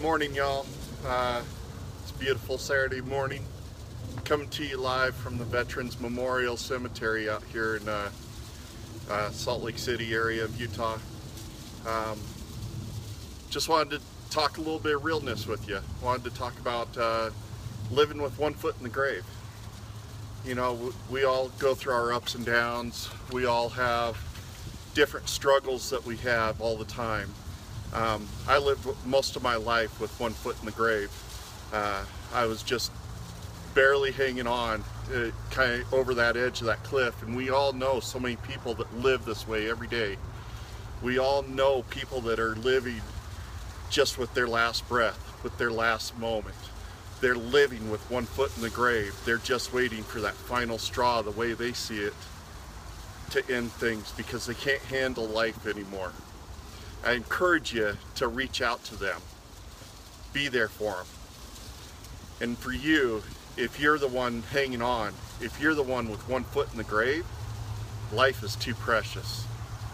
Morning, y'all. It's a beautiful Saturday morning. Coming to you live from the Veterans Memorial Cemetery out here in Salt Lake City area of Utah. Just wanted to talk a little bit of realness with you. Wanted to talk about living with one foot in the grave. You know, we all go through our ups and downs. We all have different struggles that we have all the time. I lived most of my life with one foot in the grave. I was just barely hanging on, kind of over that edge of that cliff, and we all know so many people that live this way every day. We all know people that are living just with their last breath, with their last moment. They're living with one foot in the grave. They're just waiting for that final straw, the way they see it, to end things because they can't handle life anymore. I encourage you to reach out to them. Be there for them. And for you, if you're the one hanging on, if you're the one with one foot in the grave, life is too precious.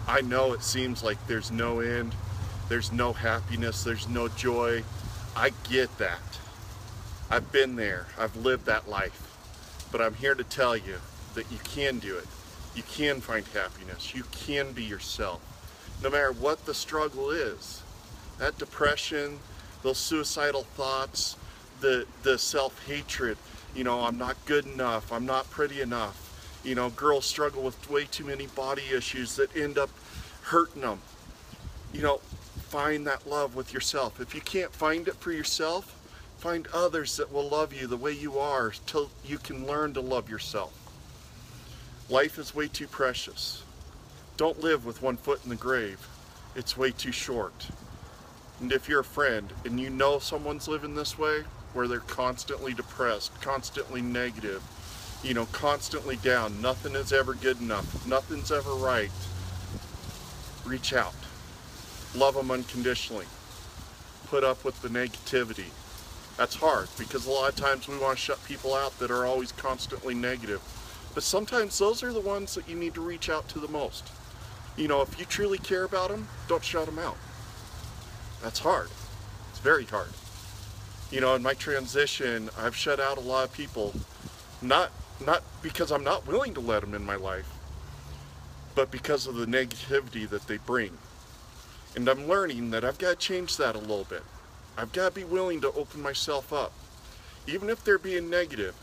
I know it seems like there's no end, there's no happiness, there's no joy. I get that. I've been there, I've lived that life. But I'm here to tell you that you can do it. You can find happiness. You can be yourself. No matter what the struggle is. That depression, those suicidal thoughts, the self-hatred, you know, I'm not good enough, I'm not pretty enough. You know, girls struggle with way too many body issues that end up hurting them. You know, find that love with yourself. If you can't find it for yourself, find others that will love you the way you are till you can learn to love yourself. Life is way too precious. Don't live with one foot in the grave. It's way too short. And if you're a friend and you know someone's living this way, where they're constantly depressed, constantly negative, you know, constantly down, nothing is ever good enough, nothing's ever right, reach out. Love them unconditionally. Put up with the negativity. That's hard because a lot of times we want to shut people out that are always constantly negative. But sometimes those are the ones that you need to reach out to the most. You know, if you truly care about them, don't shut them out. That's hard. It's very hard. You know, in my transition, I've shut out a lot of people, not because I'm not willing to let them in my life, but because of the negativity that they bring. And I'm learning that I've got to change that a little bit. I've got to be willing to open myself up, even if they're being negative.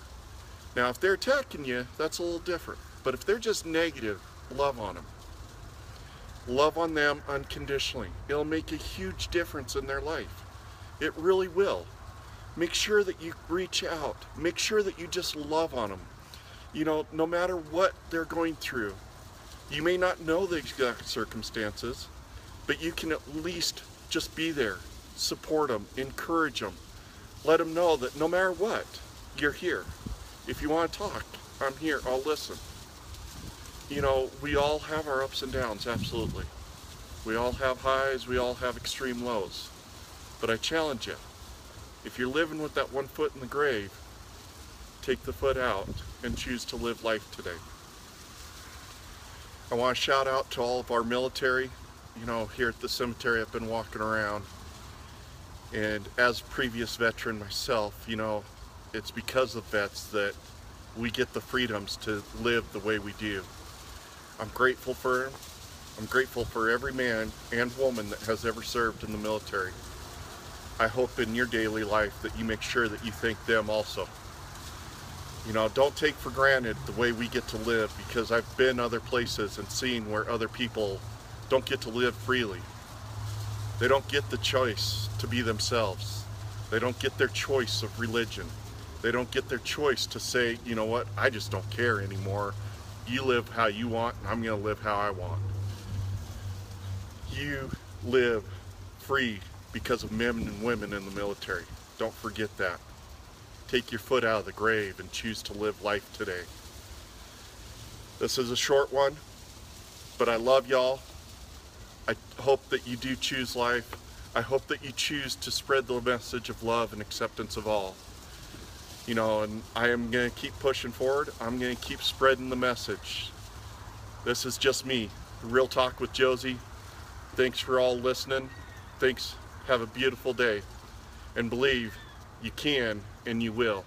Now, if they're attacking you, that's a little different. But if they're just negative, love on them. Love on them unconditionally. It'll make a huge difference in their life. It really will. Make sure that you reach out. Make sure that you just love on them. You know, no matter what they're going through, you may not know the exact circumstances, but you can at least just be there, support them, encourage them. Let them know that no matter what, you're here. If you want to talk, I'm here, I'll listen. You know, we all have our ups and downs, absolutely. We all have highs, we all have extreme lows. But I challenge you, if you're living with that one foot in the grave, take the foot out and choose to live life today. I want to shout out to all of our military. You know, here at the cemetery I've been walking around, and as a previous veteran myself, you know, it's because of vets that we get the freedoms to live the way we do. I'm grateful for them. I'm grateful for every man and woman that has ever served in the military. I hope in your daily life that you make sure that you thank them also. You know, don't take for granted the way we get to live, because I've been other places and seen where other people don't get to live freely. They don't get the choice to be themselves. They don't get their choice of religion. They don't get their choice to say, you know what, I just don't care anymore. You live how you want, and I'm going to live how I want. You live free because of men and women in the military. Don't forget that. Take your foot out of the grave and choose to live life today. This is a short one, but I love y'all. I hope that you do choose life. I hope that you choose to spread the message of love and acceptance of all. You know, and I am going to keep pushing forward. I'm going to keep spreading the message. This is just me. Real Talk with Josie. Thanks for all listening. Thanks. Have a beautiful day. and believe you can and you will.